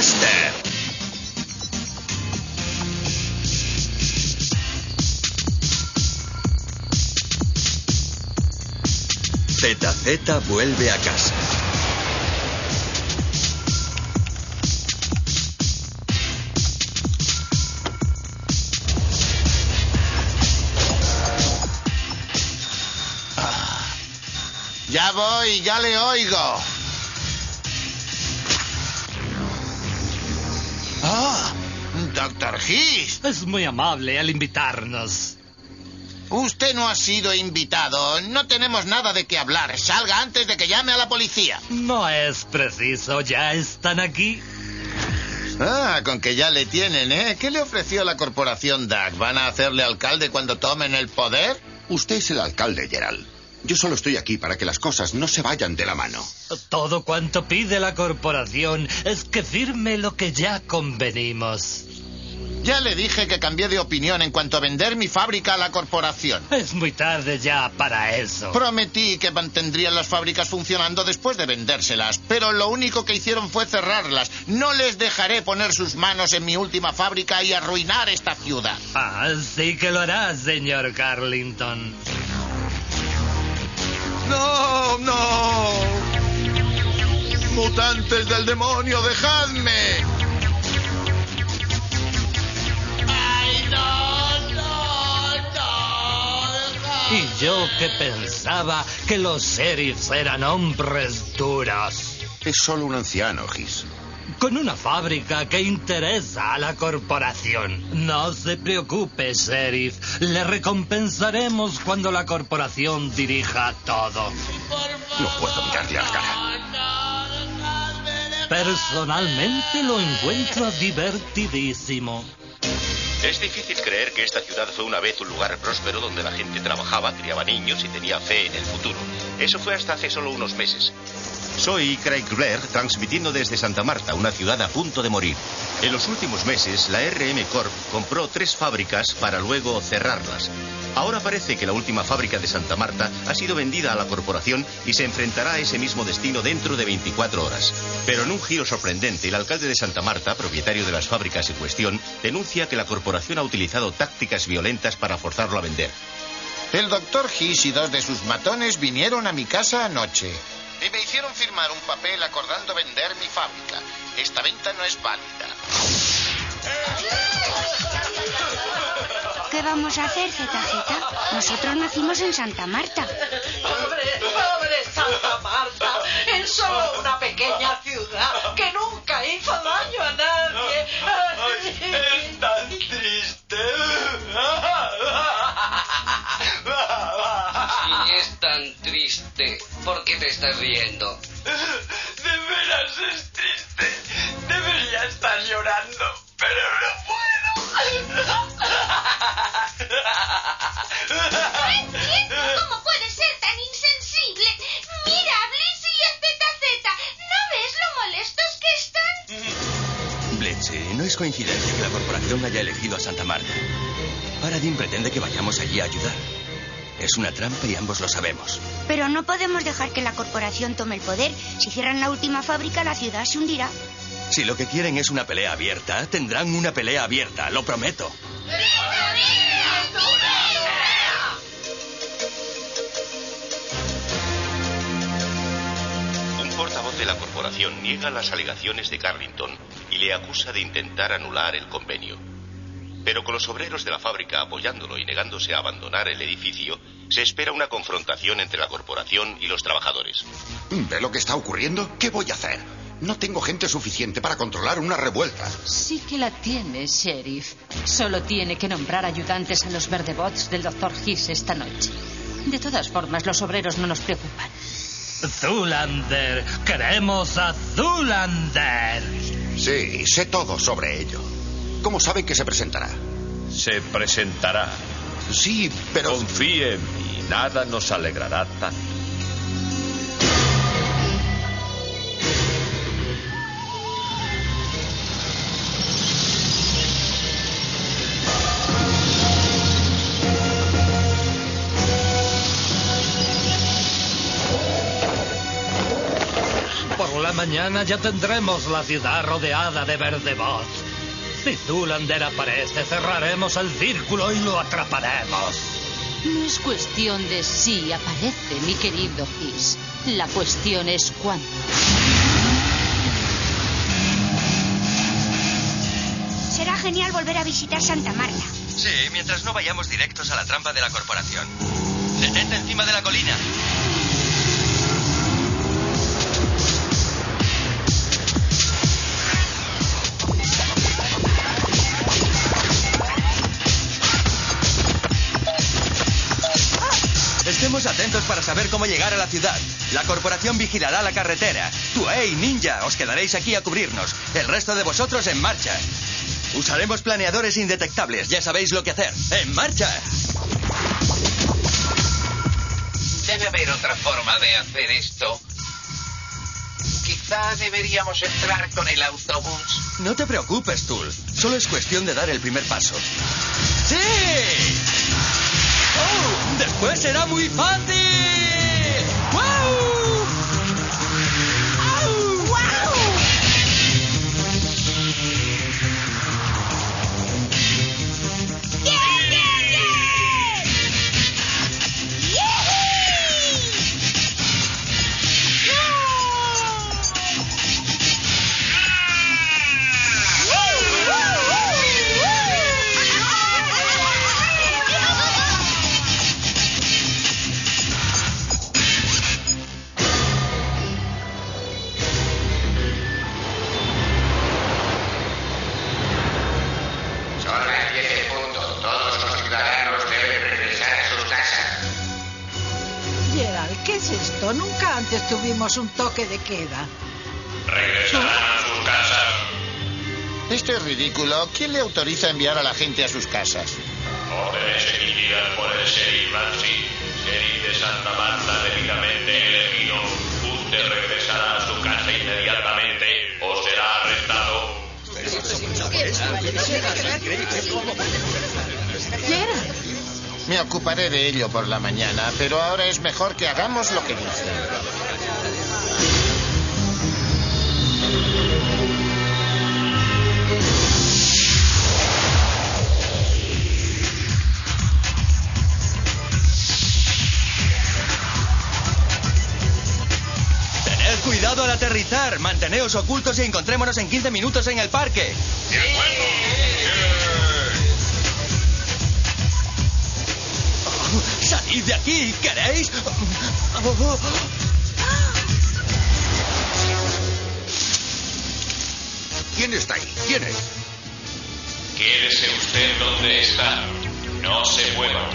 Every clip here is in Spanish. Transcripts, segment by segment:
Blaster. ZZ vuelve a casa. Ya voy, ya le oigo. ¡Ah! ¡Doctor Hiss! Es muy amable al invitarnos. Usted no ha sido invitado. No tenemos nada de qué hablar. Salga antes de que llame a la policía. No es preciso, ya están aquí. Ah, con que ya le tienen, ¿eh? ¿Qué le ofreció la corporación DAG? ¿Van a hacerle alcalde cuando tomen el poder? Usted es el alcalde, Gerald. Yo solo estoy aquí para que las cosas no se vayan de la mano. Todo cuanto pide la corporación es que firme lo que ya convenimos. Ya le dije que cambié de opinión en cuanto a vender mi fábrica a la corporación. Es muy tarde ya para eso. Prometí que mantendrían las fábricas funcionando después de vendérselas, pero lo único que hicieron fue cerrarlas. No les dejaré poner sus manos en mi última fábrica y arruinar esta ciudad. Ah, sí que lo hará, señor Carlington. ¡No, no! ¡Mutantes del demonio, dejadme! ¡Ay, no, no, no! Y yo que pensaba que los sheriffs eran hombres duros. Es solo un anciano, Hiss. Con una fábrica que interesa a la corporación. No se preocupe, sheriff. Le recompensaremos cuando la corporación dirija todo. No puedo mirarle a la cara. Personalmente lo encuentro divertidísimo. Es difícil creer que esta ciudad fue una vez un lugar próspero donde la gente trabajaba, criaba niños y tenía fe en el futuro. Eso fue hasta hace solo unos meses. Soy Craig Blair, transmitiendo desde Santa Marta, una ciudad a punto de morir. En los últimos meses, la RM Corp compró 3 fábricas para luego cerrarlas. Ahora parece que la última fábrica de Santa Marta ha sido vendida a la corporación y se enfrentará a ese mismo destino dentro de 24 horas. Pero en un giro sorprendente, el alcalde de Santa Marta, propietario de las fábricas en cuestión, denuncia que la corporación ha utilizado tácticas violentas para forzarlo a vender. El doctor Hiss y 2 de sus matones vinieron a mi casa anoche y me hicieron firmar un papel acordando vender mi fábrica. Esta venta no es válida. ¿Qué vamos a hacer, ZZ? Nosotros nacimos en Santa Marta. ¡Pobre Santa Marta! En solo una pequeña ciudad que nunca hizo daño a nadie. Ay, es tan triste. Si es tan triste, ¿por qué te estás riendo? De veras es triste. Debería estar llorando, pero no puedo. No entiendo cómo puede ser tan insensible. Mira, Bliss y ZZ. ¿No ves lo molestos que están? Blitz, no es coincidencia que la corporación haya elegido a Santa Marta. Paradigm pretende que vayamos allí a ayudar. Es una trampa y ambos lo sabemos. Pero no podemos dejar que la corporación tome el poder. Si cierran la última fábrica, la ciudad se hundirá. Si lo que quieren es una pelea abierta, tendrán una pelea abierta, lo prometo. Un portavoz de la corporación niega las alegaciones de Carlington y le acusa de intentar anular el convenio. Pero con los obreros de la fábrica apoyándolo y negándose a abandonar el edificio, se espera una confrontación entre la corporación y los trabajadores. ¿Ve lo que está ocurriendo? ¿Qué voy a hacer? No tengo gente suficiente para controlar una revuelta. Sí que la tiene, sheriff. Solo tiene que nombrar ayudantes a los verdebots del Dr. Hiss esta noche. De todas formas, los obreros no nos preocupan. Zoolander. Queremos a Zoolander. Sí, sé todo sobre ello. ¿Cómo saben que se presentará? Se presentará. Sí, pero... Confíe en mí, nada nos alegrará tanto. Por la mañana mañana ya tendremos la ciudad rodeada de Verdebots. Si Zoolander aparece, cerraremos el círculo y lo atraparemos. No es cuestión de si aparece, mi querido Hiss. La cuestión es cuándo. Será genial volver a visitar Santa Marta. Sí, mientras no vayamos directos a la trampa de la corporación. ¡Detente encima de la colina! Estemos atentos para saber cómo llegar a la ciudad. La corporación vigilará la carretera. Tú, ninja, os quedaréis aquí a cubrirnos. El resto de vosotros en marcha. Usaremos planeadores indetectables. Ya sabéis lo que hacer. ¡En marcha! Debe haber otra forma de hacer esto. Quizá deberíamos entrar con el autobús. No te preocupes, Tool. Solo es cuestión de dar el primer paso. ¡Sí! ¡Oh! ¡Después será muy fácil! ¡Wow! ¡Au! ¡Wow! ¡Bien, bien, bien! ¡Yee! Son las 10 en punto. Todos los ciudadanos deben regresar a sus casas. Gerald, ¿qué es esto? Nunca antes tuvimos un toque de queda. Regresarán a sus casas. Esto es ridículo. ¿Quién le autoriza a enviar a la gente a sus casas? Órdenes emitidas por el sheriff Ramsey, sheriff de Santa Marta debidamente elegido. Usted regresará a su casa inmediatamente o será arrestado. Gerald. Me ocuparé de ello por la mañana, pero ahora es mejor que hagamos lo que dicen. Tened cuidado al aterrizar. Manteneos ocultos y encontrémonos en 15 minutos en el parque. ¡De acuerdo! ¡Salid de aquí! ¿Queréis? ¿Quién está ahí? ¿Quién es? Quédese usted donde está. No se mueva.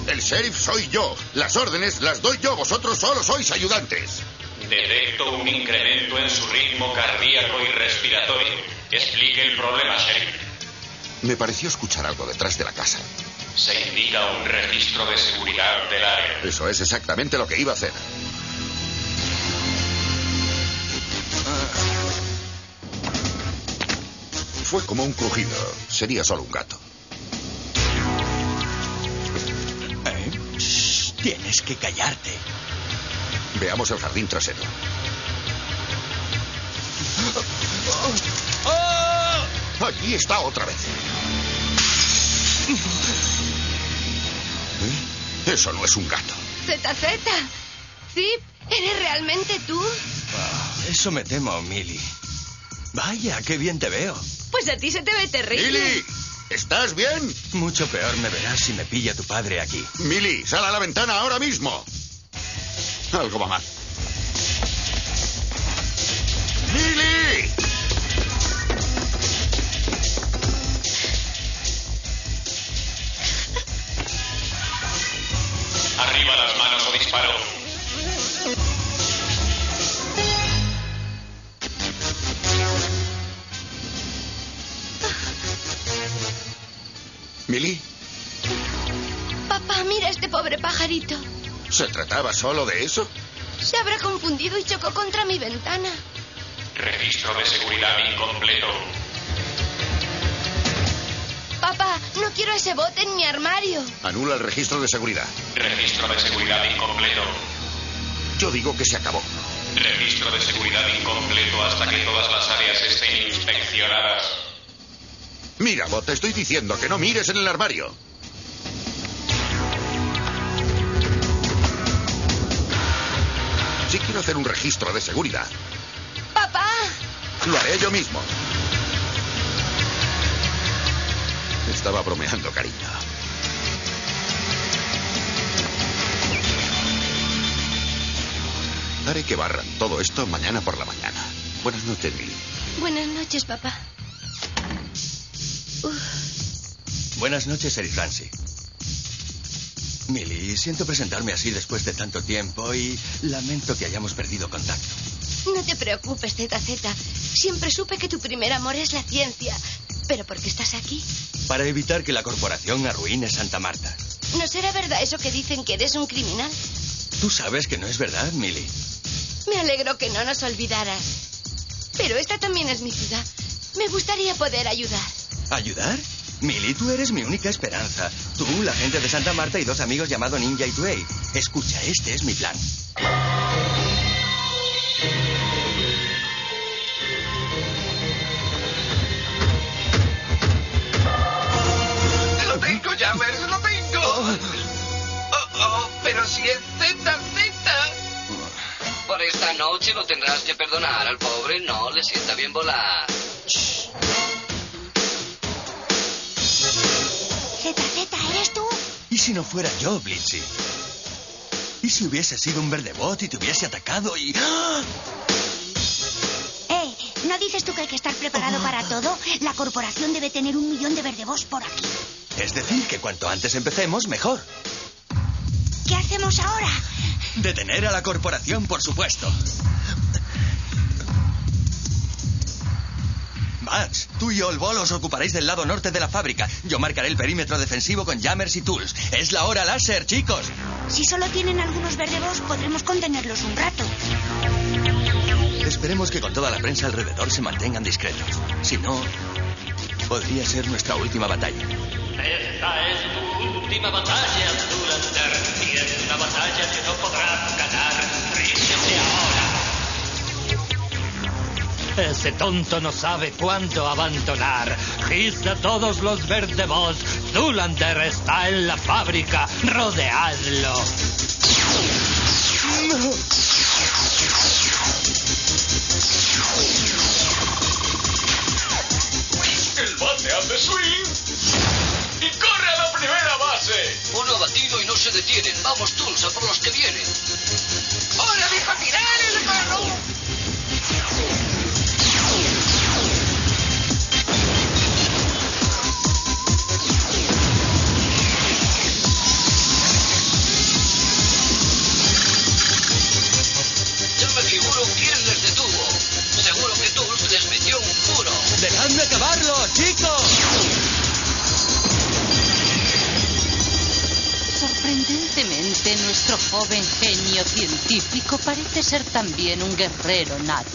El sheriff soy yo. Las órdenes las doy yo. Vosotros solo sois ayudantes. Detecto un incremento en su ritmo cardíaco y respiratorio. Explique el problema, sheriff. Me pareció escuchar algo detrás de la casa. Se indica un registro de seguridad del área. Eso es exactamente lo que iba a hacer. Fue como un crujido. Sería solo un gato. Shh, tienes que callarte. Veamos el jardín trasero. Allí está otra vez. Eso no es un gato. ZZ. Zip, ¿eres realmente tú? Eso me temo, Millie. Vaya, qué bien te veo. Pues a ti se te ve terrible. ¡Millie! ¿Estás bien? Mucho peor me verás si me pilla tu padre aquí. Millie, sal a la ventana ahora mismo. Algo va mal. ¡Millie! Arriba las manos o disparo. ¿Millie? Papá, mira este pobre pajarito. ¿Se trataba solo de eso? Se habrá confundido y chocó contra mi ventana. Registro de seguridad incompleto. Papá, no quiero ese bote en mi armario. Anula el registro de seguridad. Registro de seguridad incompleto. Yo digo que se acabó. Registro de seguridad incompleto hasta que todas las áreas estén inspeccionadas. Mira, Bot, te estoy diciendo que no mires en el armario. Si quiero hacer un registro de seguridad, ¡Papá! lo haré yo mismo. Estaba bromeando, cariño. Haré que barran todo esto mañana por la mañana. Buenas noches, Millie. Buenas noches, papá. Buenas noches, Sheriff Clancy. Millie, siento presentarme así después de tanto tiempo y lamento que hayamos perdido contacto. No te preocupes, ZZ. Siempre supe que tu primer amor es la ciencia. ¿Pero por qué estás aquí? Para evitar que la corporación arruine Santa Marta. ¿No será verdad eso que dicen que eres un criminal? Tú sabes que no es verdad, Millie. Me alegro que no nos olvidaras. Pero esta también es mi ciudad. Me gustaría poder ayudar. ¿Ayudar? Millie, tú eres mi única esperanza. Tú, la gente de Santa Marta y 2 amigos llamados Ninja y Tuey. Escucha, este es mi plan. ¡Lo tengo, Jammers! ¡Lo tengo! Pero si es ZZ. Por esta noche lo tendrás que perdonar. Al pobre no le sienta bien volar. ZZ, ¿eres tú? ¿Y si no fuera yo, Blitzy? ¿Y si hubiese sido un verdebot y te hubiese atacado y... ¡Ah! ¿No dices tú que hay que estar preparado para todo? La corporación debe tener 1 millón de verdebots por aquí. Es decir, que cuanto antes empecemos, mejor. ¿Qué hacemos ahora? Detener a la corporación, por supuesto. Max, tú y Olbol os ocuparéis del lado norte de la fábrica. Yo marcaré el perímetro defensivo con jammers y tools. Es la hora láser, chicos. Si solo tienen algunos verdebots, podremos contenerlos un rato. Esperemos que con toda la prensa alrededor se mantengan discretos. Si no, podría ser nuestra última batalla. Esta es tu última batalla, Zoolander. Y es una batalla que no podrás ganar. Ríndete ahora. Ese tonto no sabe cuándo abandonar. Giza todos los verdebots. Zoolander está en la fábrica. Rodeadlo. El bate hace swing y corre a la primera base. Uno abatido y no se detienen. Vamos, Tools, a por los que vienen. ¡Hora de patinar, hermano! Ya me figuro quién les detuvo. Seguro que Tools les metió un puro. ¡Dejadme acabarlo, chicos! Sorprendentemente, nuestro joven genio científico parece ser también un guerrero nato.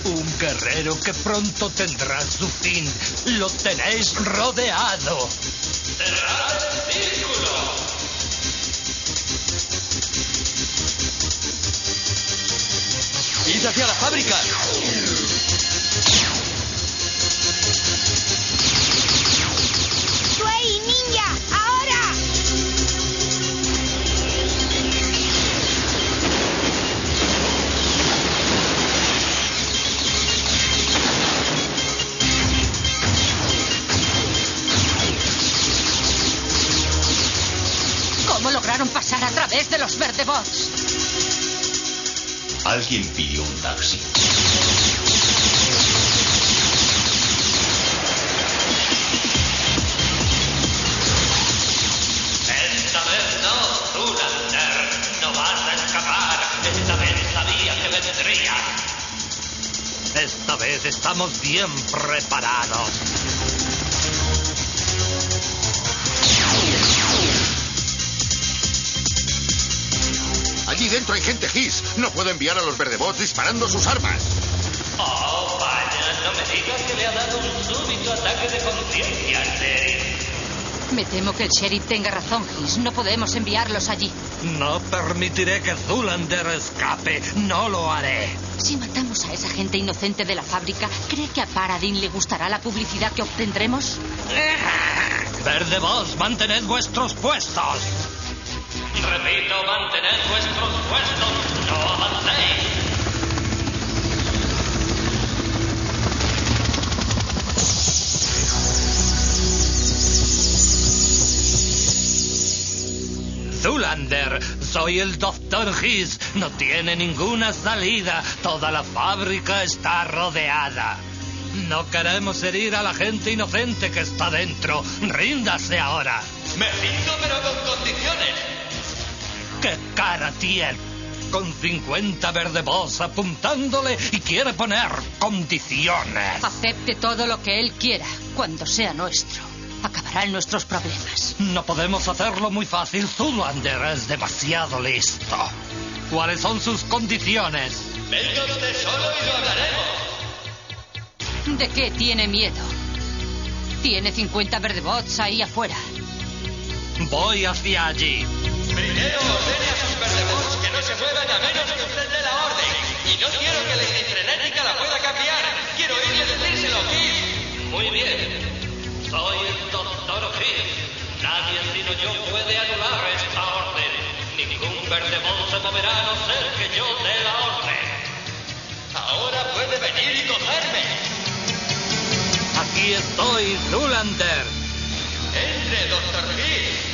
Un guerrero que pronto tendrá su fin. Lo tenéis rodeado. ¡Cerrad el círculo! ¡Id hacia la fábrica! ¡Tuey, ninja! ¡Ahora! ¿Cómo lograron pasar a través de los verdebots? Alguien pidió un taxi. Esta vez no, Zoolander. No vas a escapar. Esta vez sabía que vendría. Esta vez estamos bien preparados. Allí dentro hay gente Hiss. No puedo enviar a los verdebots disparando sus armas. Oh, vaya, no me digas que le ha dado un súbito ataque de conciencia, Sheriff. Me temo que el sheriff tenga razón, Hiss. No podemos enviarlos allí. No permitiré que Zoolander escape. No lo haré. Si matamos a esa gente inocente de la fábrica, ¿cree que a Paradine le gustará la publicidad que obtendremos? Verdeboss, mantened vuestros puestos. Repito, mantened vuestros puestos. No avancéis. Zoolander, soy el Dr. Hiss. No tiene ninguna salida. Toda la fábrica está rodeada. No queremos herir a la gente inocente que está dentro. Ríndase ahora. Me rindo, pero con condiciones. ¿Qué cara tiene? Con 50 Verdeboss apuntándole y quiere poner condiciones. Acepte todo lo que él quiera cuando sea nuestro. Acabarán nuestros problemas. No podemos hacerlo muy fácil. Zoolander es demasiado listo. ¿Cuáles son sus condiciones? Venga usted solo y lo hablaremos. ¿De qué tiene miedo? Tiene 50 Verdebots ahí afuera. Voy hacia allí. Primero ordene a sus Verdebots que no se muevan a menos que usted dé la orden. Y no quiero que la indifrenética la pueda cambiar. Quiero oírle decírselo, Hiss. Muy bien. Soy el Dr. Hiss. Nadie sino yo puede anular esta orden. Ningún Verdebot se moverá a no ser que yo dé la orden. Ahora puede venir y cogerme. Aquí estoy, Zoolander. Entre, Dr. Hiss.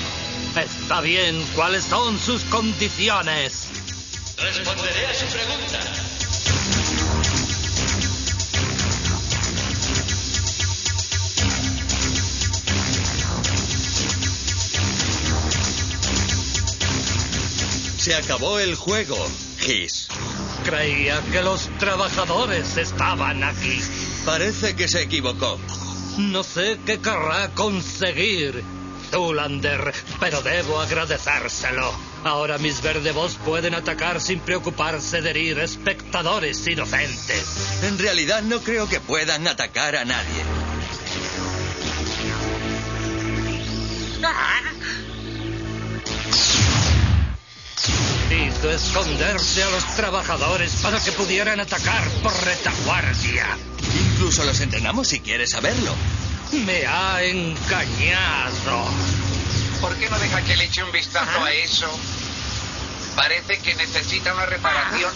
Está bien. ¿Cuáles son sus condiciones? Responderé a su pregunta. Se acabó el juego, Hiss. Creía que los trabajadores estaban aquí. Parece que se equivocó. No sé qué querrá conseguir, Zoolander, pero debo agradecérselo. Ahora mis Verdeboss pueden atacar sin preocuparse de herir espectadores inocentes. En realidad no creo que puedan atacar a nadie. Hizo esconderse a los trabajadores para que pudieran atacar por retaguardia. Incluso los entrenamos si quieres saberlo. Me ha engañado. ¿Por qué no deja que le eche un vistazo a eso? Parece que necesita una reparación.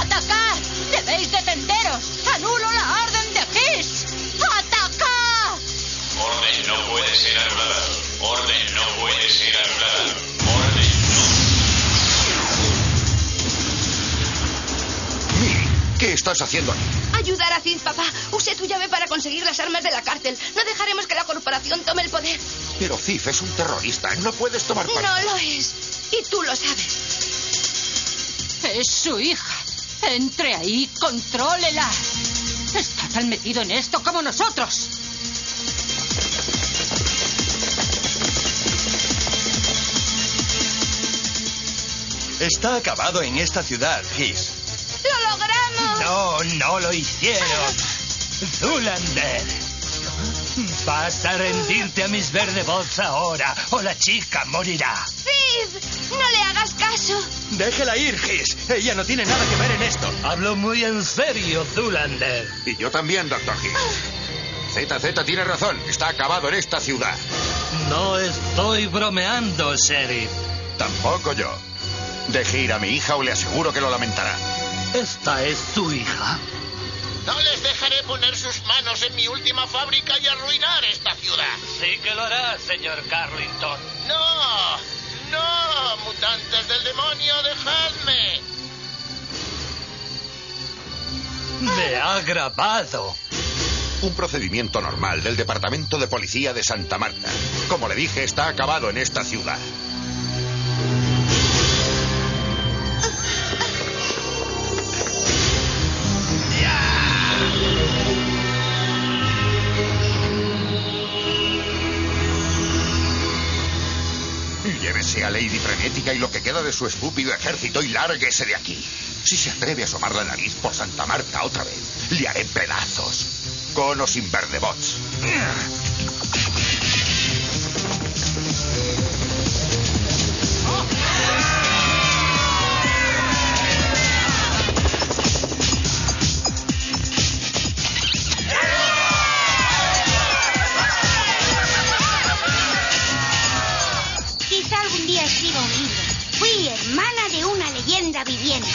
¡Atacad! ¡Debéis defenderos! ¡Anulo la orden de Hiss! ¡Atacad! Orden no puede ser anulada. Orden no puede ser anulada. Orden no. ¿Qué estás haciendo aquí? Ayudar a Cid, papá. Use tu llave para conseguir las armas de la cárcel. No dejaremos que la corporación tome el poder. Pero Cid es un terrorista. No puedes tomar parte. No lo es. Y tú lo sabes. Es su hija. Entre ahí, contrólela. Está tan metido en esto como nosotros. Está acabado en esta ciudad, Hiss. ¡Lo logramos! No lo hicieron. Zoolander, vas a rendirte a mis Verdebots ahora o la chica morirá. ¡Cid! ¡No le hagas caso! Déjela ir, Hiss. Ella no tiene nada que ver en esto. Hablo muy en serio, Zoolander. Y yo también, Dr. Hiss. ZZ tiene razón. Está acabado en esta ciudad. No estoy bromeando, Sheriff. Tampoco yo. Deje ir a mi hija o le aseguro que lo lamentará. ¿Esta es su hija? No les dejaré poner sus manos en mi última fábrica y arruinar esta ciudad. Sí que lo hará, señor Carrington. ¡No! ¡No! ¡Mutantes del demonio, dejadme! Me ha grabado. Un procedimiento normal del Departamento de Policía de Santa Marta. Como le dije, está acabado en esta ciudad. Llévese a Lady Frenética y lo que queda de su estúpido ejército y lárguese de aquí. Si se atreve a asomar la nariz por Santa Marta otra vez, le haré pedazos. con o sin Verdebots. Quizá algún día escriba un libro. Fui hermana de una leyenda viviente.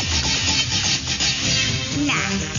Nah.